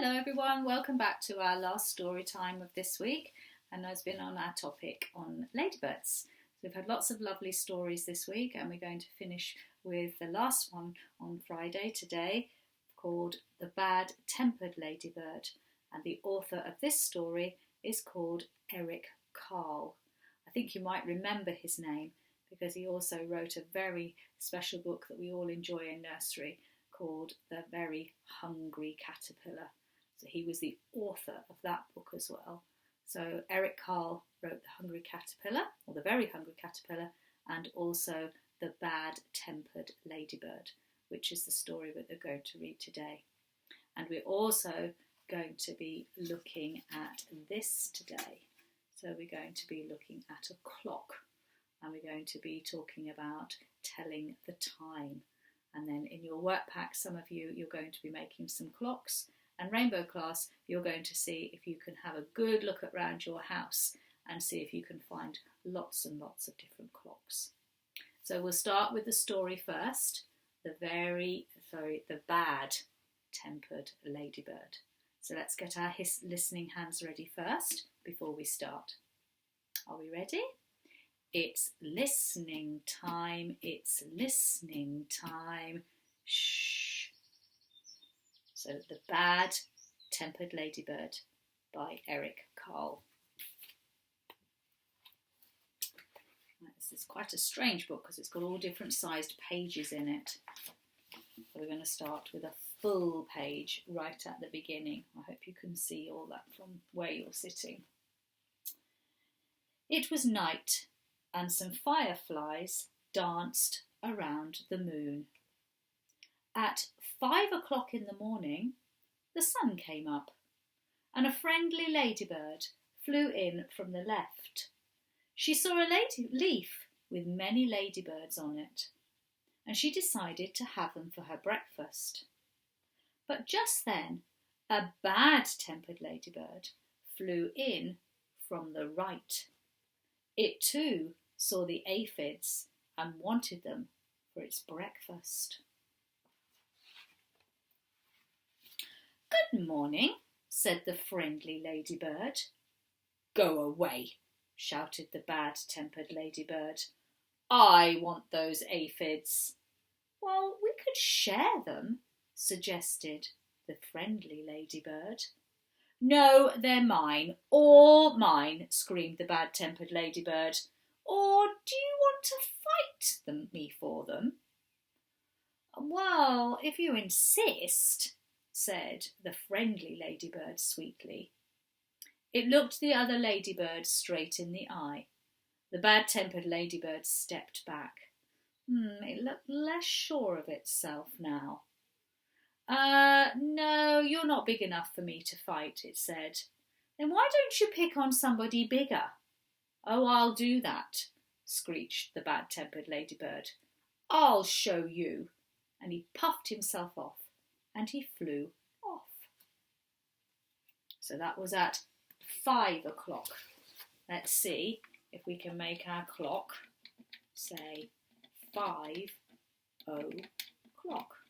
Hello everyone, welcome back to our last story time of this week, and has been on our topic on ladybirds. So we've had lots of lovely stories this week, and we're going to finish with the last one on Friday today, called The Bad Tempered Ladybird, and the author of this story is called Eric Carle. I think you might remember his name because he also wrote a very special book that we all enjoy in nursery called The Very Hungry Caterpillar. So he was the author of that book as well. So Eric Carle wrote The Hungry Caterpillar, or The Very Hungry Caterpillar, and also The Bad Tempered Ladybird, which is the story that we're going to read today. And we're also going to be looking at this today. So we're going to be looking at a clock, and we're going to be talking about telling the time. And then in your work pack, some of you, you're going to be making some clocks. And Rainbow class, you're going to see if you can have a good look around your house and see if you can find lots and lots of different clocks. So we'll start with the story first, The Bad Tempered Ladybird. So let's get our listening hands ready first before we start. Are we ready? It's listening time, it's listening time. Shh. So The Bad Tempered Ladybird by Eric Carle. This is quite a strange book because it's got all different sized pages in it. So we're going to start with a full page right at the beginning. I hope you can see all that from where you're sitting. It was night, and some fireflies danced around the moon. At 5 o'clock in the morning, the sun came up, and a friendly ladybird flew in from the left. She saw a leaf with many ladybirds on it, and she decided to have them for her breakfast. But just then, a bad-tempered ladybird flew in from the right. It too saw the aphids and wanted them for its breakfast. "Good morning," said the friendly ladybird. "Go away," shouted the bad-tempered ladybird. "I want those aphids." "Well, we could share them," suggested the friendly ladybird. "No, they're mine, all mine," screamed the bad-tempered ladybird. "Or do you want to fight me for them?" "Well, if you insist," said the friendly ladybird sweetly. It looked the other ladybird straight in the eye. The bad-tempered ladybird stepped back. It looked less sure of itself now. No, you're not big enough for me to fight," it said. "Then why don't you pick on somebody bigger?" "Oh, I'll do that," screeched the bad-tempered ladybird. "I'll show you." And he puffed himself off, and he flew off. So that was at 5 o'clock. Let's see if we can make our clock say 5 o'clock.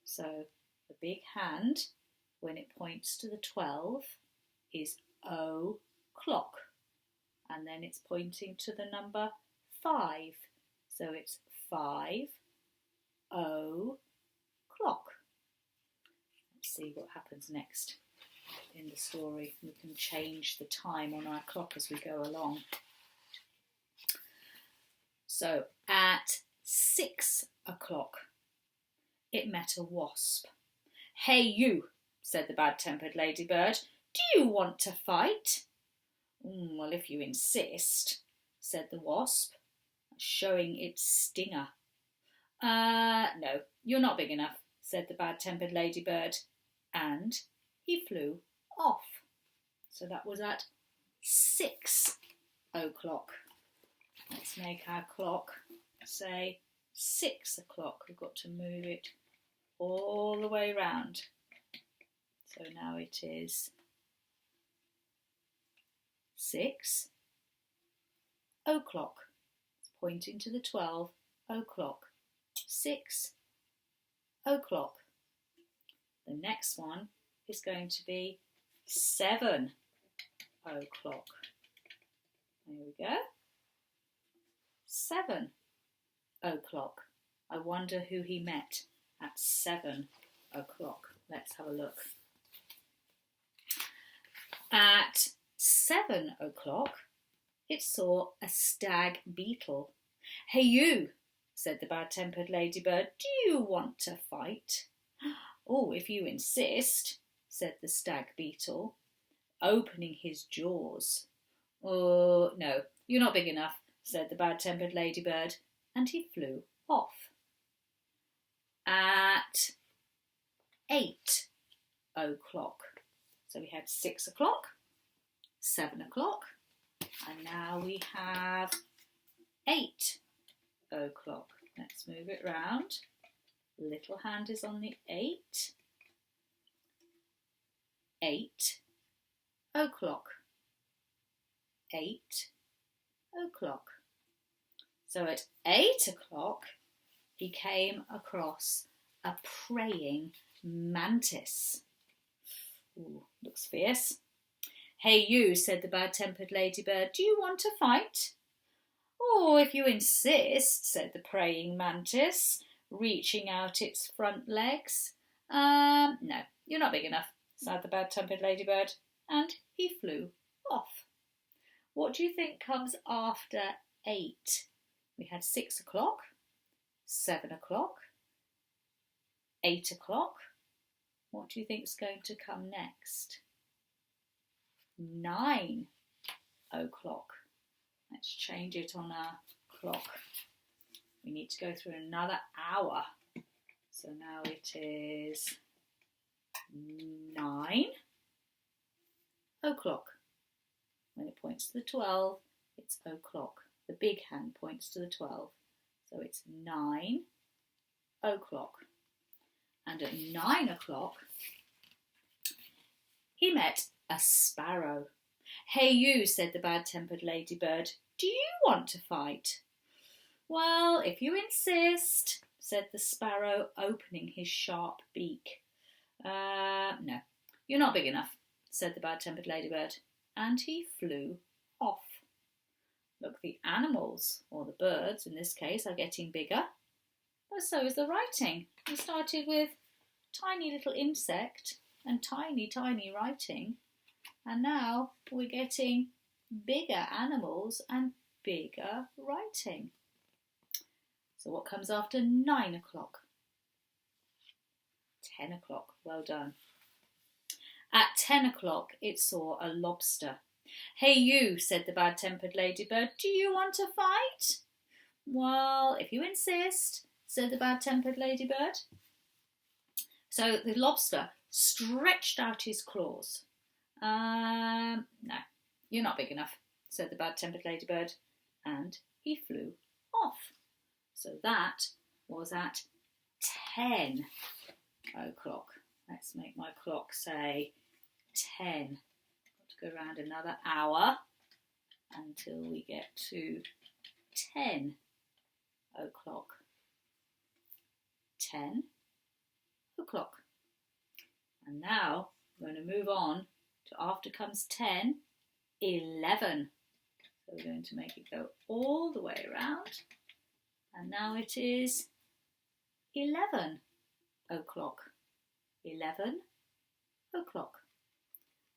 So the big hand, when it points to the 12, is o'clock. And then it's pointing to the number 5. So it's 5 o'clock. Let's see what happens next in the story. We can change the time on our clock as we go along. So at 6 o'clock, it met a wasp. "Hey you," said the bad-tempered ladybird, "do you want to fight?" "Well, if you insist," said the wasp, showing its stinger. No, you're not big enough," said the bad-tempered ladybird, and he flew off. So that was at 6 o'clock. Let's make our clock say 6 o'clock. We've got to move it all the way round. So now it is 6 o'clock. It's pointing to the 12 o'clock. 6 o'clock. The The next one is going to be 7 o'clock. There we go. 7 o'clock. I wonder who he met at 7 o'clock. Let's have a look. At 7 o'clock, it saw a stag beetle. "Hey you," said the Bad-Tempered Ladybird, "do you want to fight?" "Oh, if you insist," said the stag beetle, opening his jaws. "Oh, no, you're not big enough," said the Bad-Tempered Ladybird, and he flew off. At 8 o'clock. So we had 6 o'clock, 7 o'clock, and now we have 8 o'clock. Let's move it round. Little hand is on the 8. 8 o'clock. 8 o'clock. So at 8 o'clock, he came across a praying mantis. Ooh, looks fierce. "Hey you," said the Bad-Tempered Ladybird, "do you want to fight?" "Oh, if you insist," said the praying mantis, reaching out its front legs. No, you're not big enough," said the Bad-Tempered Ladybird, and he flew off. What do you think comes after 8? We had 6 o'clock, 7 o'clock, 8 o'clock. What do you think is going to come next? 9 o'clock. Let's change it on our clock. We need to go through another hour. So now it is 9 o'clock. When it points to the 12, it's o'clock. The big hand points to the 12. So it's 9 o'clock. And at 9 o'clock, he met a sparrow. "Hey you," said the Bad-Tempered Ladybird, "do you want to fight?" "Well, if you insist," said the sparrow, opening his sharp beak. No, you're not big enough," said the Bad-Tempered Ladybird, and he flew off. Look, the animals, or the birds in this case, are getting bigger. But so is the writing. We started with tiny little insect and tiny, tiny writing. And now we're getting bigger animals and bigger writing. So what comes after 9 o'clock? 10 o'clock. Well done. At 10 o'clock, it saw a lobster. "Hey you," said the Bad-Tempered Ladybird, "do you want to fight?" "Well, if you insist," said the Bad-Tempered Ladybird. So the lobster stretched out his claws. "No, you're not big enough," said the Bad-Tempered Ladybird, and he flew off. So that was at 10 o'clock. Let's make my clock say 10. Got to go around another hour until we get to 10 o'clock. 10 o'clock. And now I'm going to move on to after comes 10, 11. So we're going to make it go all the way around. And now it is 11 o'clock. 11 o'clock.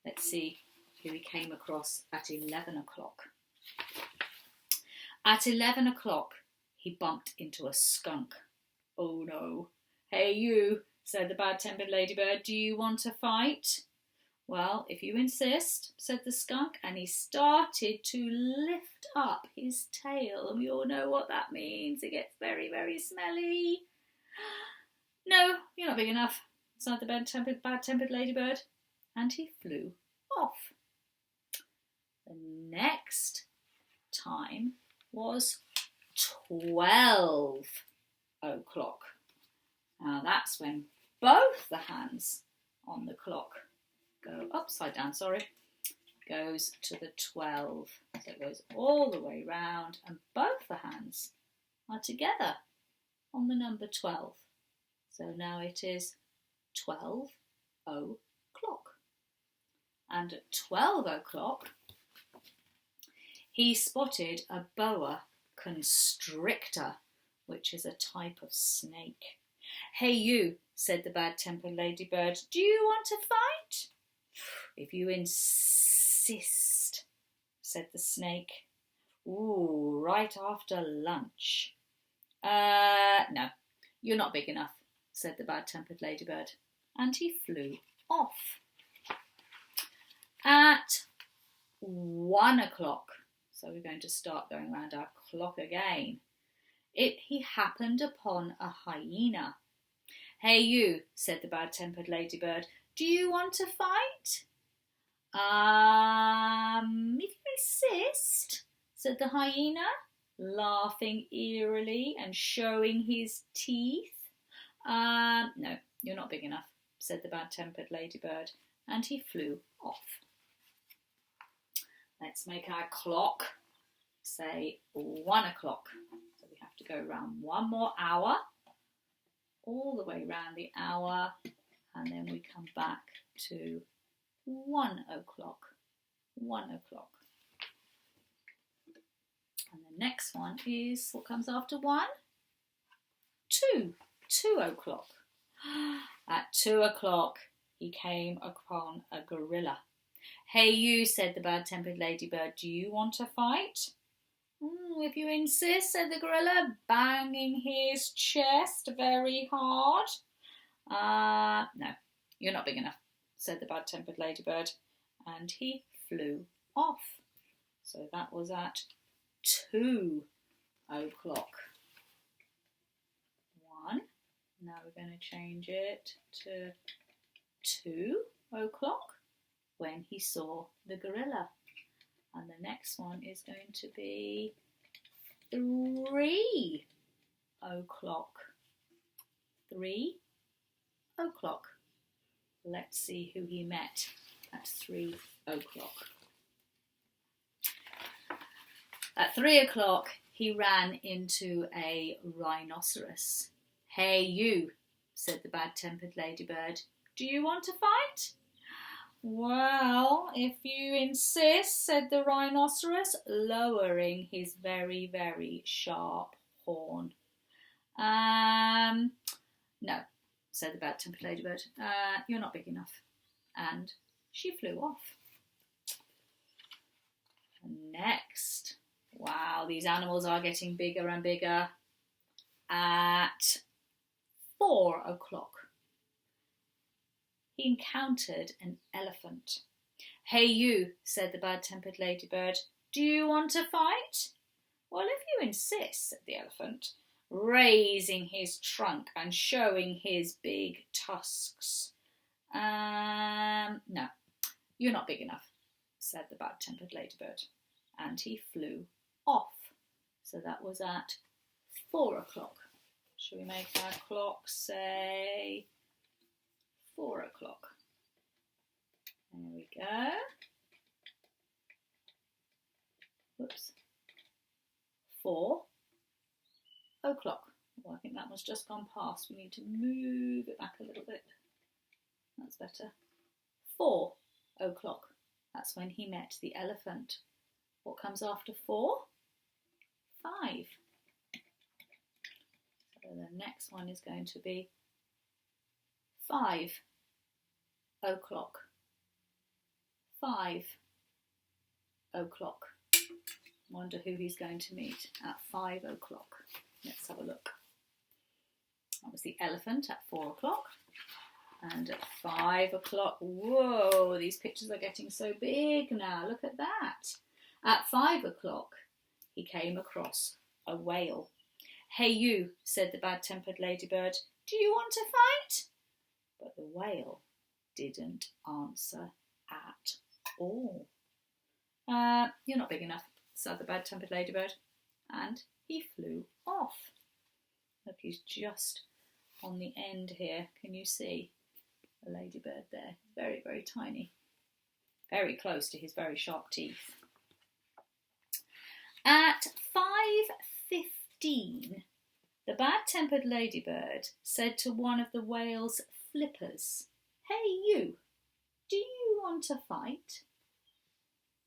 Let's see who we came across at 11 o'clock. At 11 o'clock, he bumped into a skunk. "Oh no. Hey you," said the Bad-Tempered Ladybird, "do you want to fight?" "Well, if you insist," said the skunk, and he started to lift up his tail, and we all know what that means. It gets very, very smelly. "No, you're not big enough," said the Bad-Tempered Ladybird, and he flew off. The next time was 12 o'clock. Now that's when both the hands on the clock go upside down, goes to the 12. So it goes all the way round and both the hands are together on the number 12. So now it is 12 o'clock. And at 12 o'clock, he spotted a boa constrictor, which is a type of snake. "Hey you," said the Bad-Tempered Ladybird, "do you want to fight?" "If you insist," said the snake. "Ooh, right after lunch." No, you're not big enough," said the Bad-Tempered Ladybird, and he flew off. At 1 o'clock, so we're going to start going round our clock again, he happened upon a hyena. "Hey you," said the Bad-Tempered Ladybird, "do you want to fight?" If you insist," said the hyena, laughing eerily and showing his teeth. No, you're not big enough," said the Bad-Tempered Ladybird, and he flew off. Let's make our clock say 1 o'clock. So we have to go round one more hour, all the way round the hour, and then we come back to 1 o'clock. 1 o'clock. And the next one is, what comes after 1? 2 o'clock. At 2 o'clock, he came upon a gorilla. "Hey you," said the Bad-Tempered Ladybird, "do you want to fight?" If you insist," said the gorilla, banging his chest very hard. No, you're not big enough," said the Bad-Tempered Ladybird, and he flew off. So that was at 2 o'clock. 1. Now we're going to change it to 2 o'clock when he saw the gorilla. And the next one is going to be 3 o'clock. 3 o'clock. Let's see who he met at 3 o'clock. At 3 o'clock, he ran into a rhinoceros. "Hey you," said the Bad-Tempered Ladybird, "do you want to fight?" "Well, if you insist," said the rhinoceros, lowering his very, very sharp horn. No, said the Bad-Tempered Ladybird, "you're not big enough." And she flew off. Next, wow, these animals are getting bigger and bigger. At 4 o'clock, he encountered an elephant. "Hey you," said the Bad-Tempered Ladybird, "do you want to fight?" "Well, if you insist," said the elephant, raising his trunk and showing his big tusks. No, you're not big enough," said the Bad-Tempered Ladybird, and he flew off. So that was at 4 o'clock. Shall we make our clock say 4 o'clock? There we go. Whoops. 4 o'clock. Well, I think that one's just gone past. We need to move it back a little bit. That's better. 4 o'clock. That's when he met the elephant. What comes after 4? 5. So the next one is going to be 5 o'clock. 5 o'clock. Wonder who he's going to meet at 5 o'clock. Let's have a look. That was the elephant at 4 o'clock. And at 5 o'clock, whoa, these pictures are getting so big now. Look at that. At 5 o'clock, he came across a whale. "Hey you," said the Bad-Tempered Ladybird, "do you want to fight?" But the whale didn't answer at all. "You're not big enough," said the Bad-Tempered Ladybird, and he flew off. Look, he's just on the end here. Can you see the ladybird there? Very, very tiny. Very close to his very sharp teeth. At 5:15, the Bad-Tempered Ladybird said to one of the whale's flippers, "Hey you, do you want to fight?"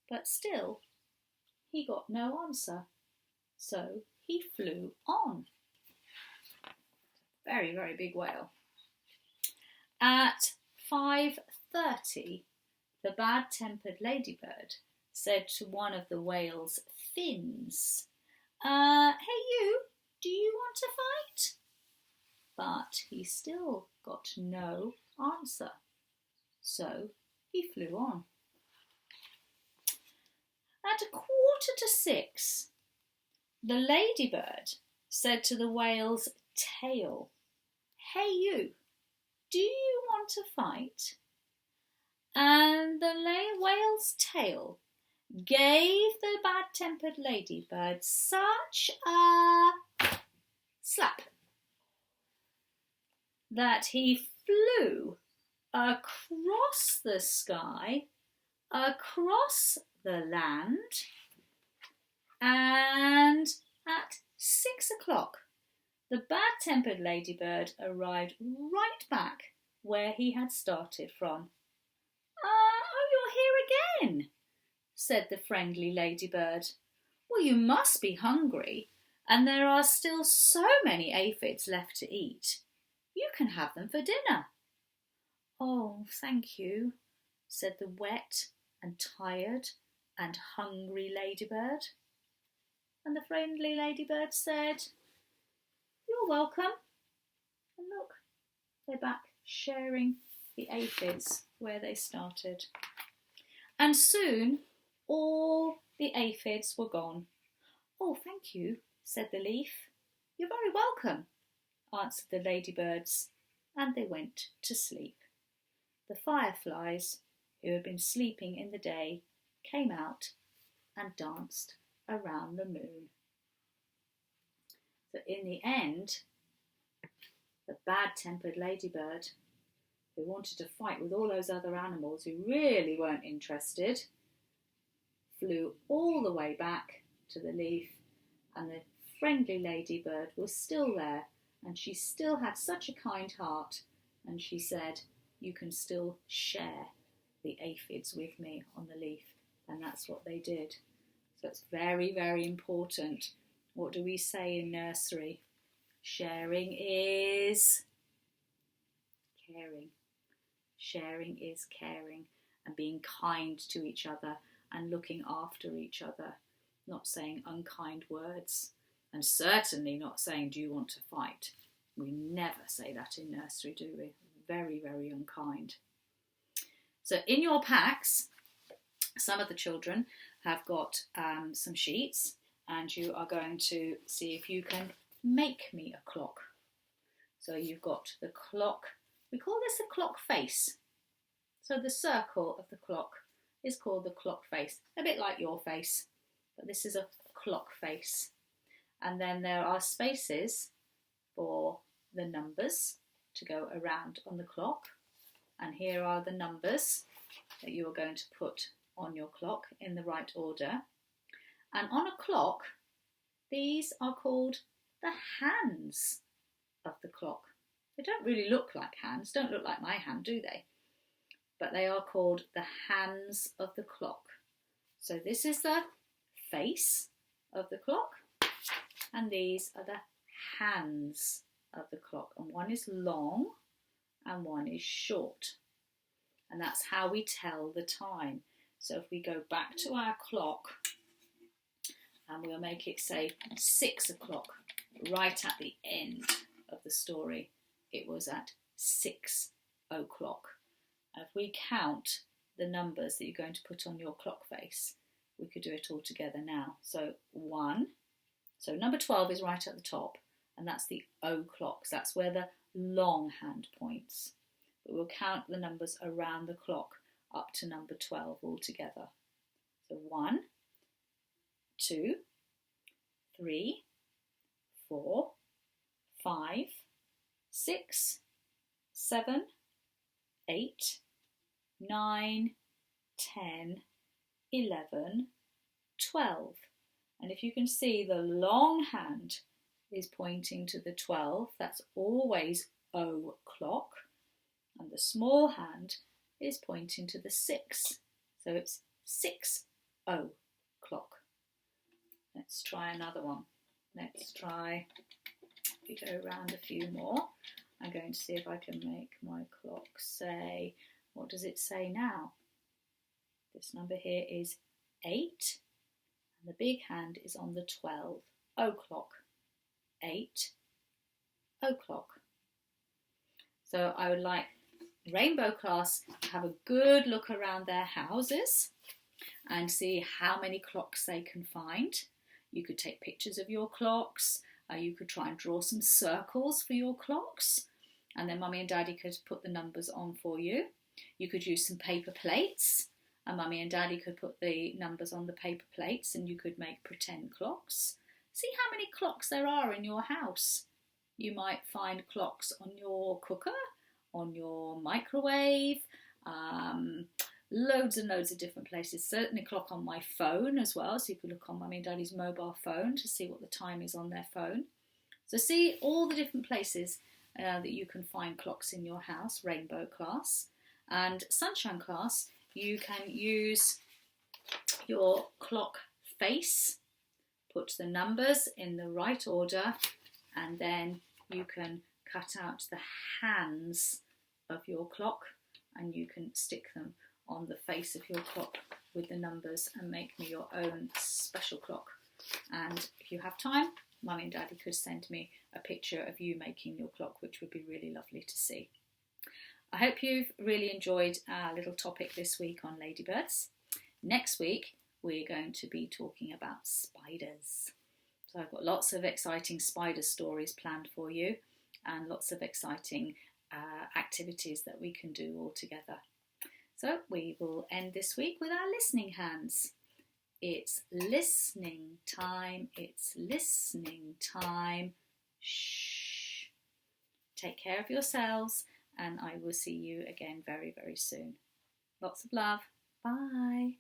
But still he got no answer, so he flew on. Very, very big whale. At 5:30, the Bad-Tempered Ladybird said to one of the whale's fins, "Hey you, do you want to fight?" But he still got no answer, so he flew on. At 5:45, the ladybird said to the whale's tail, "Hey you, do you want to fight?" And the whale's tail gave the Bad-Tempered Ladybird such a slap that he flew across the sky, across the land, and at 6:00, the Bad-Tempered Ladybird arrived right back where he had started from. "Oh, you're here again," said the friendly ladybird. "Well, you must be hungry, and there are still so many aphids left to eat. You can have them for dinner." "Oh, thank you," said the wet and tired and hungry ladybird. And the friendly ladybird said, "You're welcome." And look, they're back sharing the aphids where they started. And soon all the aphids were gone. "Oh, thank you," said the leaf. "You're very welcome," answered the ladybirds, and they went to sleep. The fireflies, who had been sleeping in the day, came out and danced around the moon. So in the end, the Bad-Tempered Ladybird, who wanted to fight with all those other animals who really weren't interested, flew all the way back to the leaf, and the friendly ladybird was still there, and she still had such a kind heart, and she said, "You can still share the aphids with me on the leaf." And that's what they did. So it's very, very important. What do we say in nursery? Sharing is caring. Sharing is caring and being kind to each other and looking after each other, not saying unkind words, and certainly not saying, "Do you want to fight?" We never say that in nursery, do we? Very, very unkind. So in your packs, some of the children have got some sheets, and you are going to see if you can make me a clock. So you've got the clock. We call this a clock face. So the circle of the clock is called the clock face, a bit like your face, but this is a clock face. And then there are spaces for the numbers to go around on the clock. And here are the numbers that you are going to put on your clock in the right order. And on a clock, these are called the hands of the clock. They don't really look like hands, don't look like my hand, do they? But they are called the hands of the clock. So this is the face of the clock, and these are the hands of the clock. And one is long and one is short. And that's how we tell the time. So if we go back to our clock, and we'll make it say 6:00, right at the end of the story, it was at 6:00. And if we count the numbers that you're going to put on your clock face, we could do it all together now. So 1, so number 12 is right at the top, and that's the o'clock. So that's where the long hand points. But we'll count the numbers around the clock up to number 12 all together. So 1, 2, 3, 4, 5, 6, 7, 8, 9, 10, 11, 12. And if you can see, the long hand is pointing to the 12. That's always o'clock. and the small hand is pointing to the 6. So it's 6:00. Let's try another one. Let's try, we go around a few more. I'm going to see if I can make my clock say, what does it say now? This number here is 8, and the big hand is on the 12 o'clock. 8 o'clock. So I would like Rainbow class to have a good look around their houses and see how many clocks they can find. You could take pictures of your clocks. You could try and draw some circles for your clocks, and then Mummy and Daddy could put the numbers on for you. You could use some paper plates, and Mummy and Daddy could put the numbers on the paper plates, and you could make pretend clocks. See how many clocks there are in your house. You might find clocks on your cooker, on your microwave, loads and loads of different places. Certainly a clock on my phone as well, so you could look on Mummy and Daddy's mobile phone to see what the time is on their phone. So see all the different places that you can find clocks in your house, Rainbow class. And Sunshine class, you can use your clock face, put the numbers in the right order, and then you can cut out the hands of your clock and you can stick them on the face of your clock with the numbers and make me your own special clock. And if you have time, Mummy and Daddy could send me a picture of you making your clock, which would be really lovely to see. I hope you've really enjoyed our little topic this week on ladybirds. Next week we're going to be talking about spiders. So I've got lots of exciting spider stories planned for you and lots of exciting activities that we can do all together. So we will end this week with our listening hands. It's listening time, it's listening time. Shh. Take care of yourselves, and I will see you again very, very soon. Lots of love. Bye.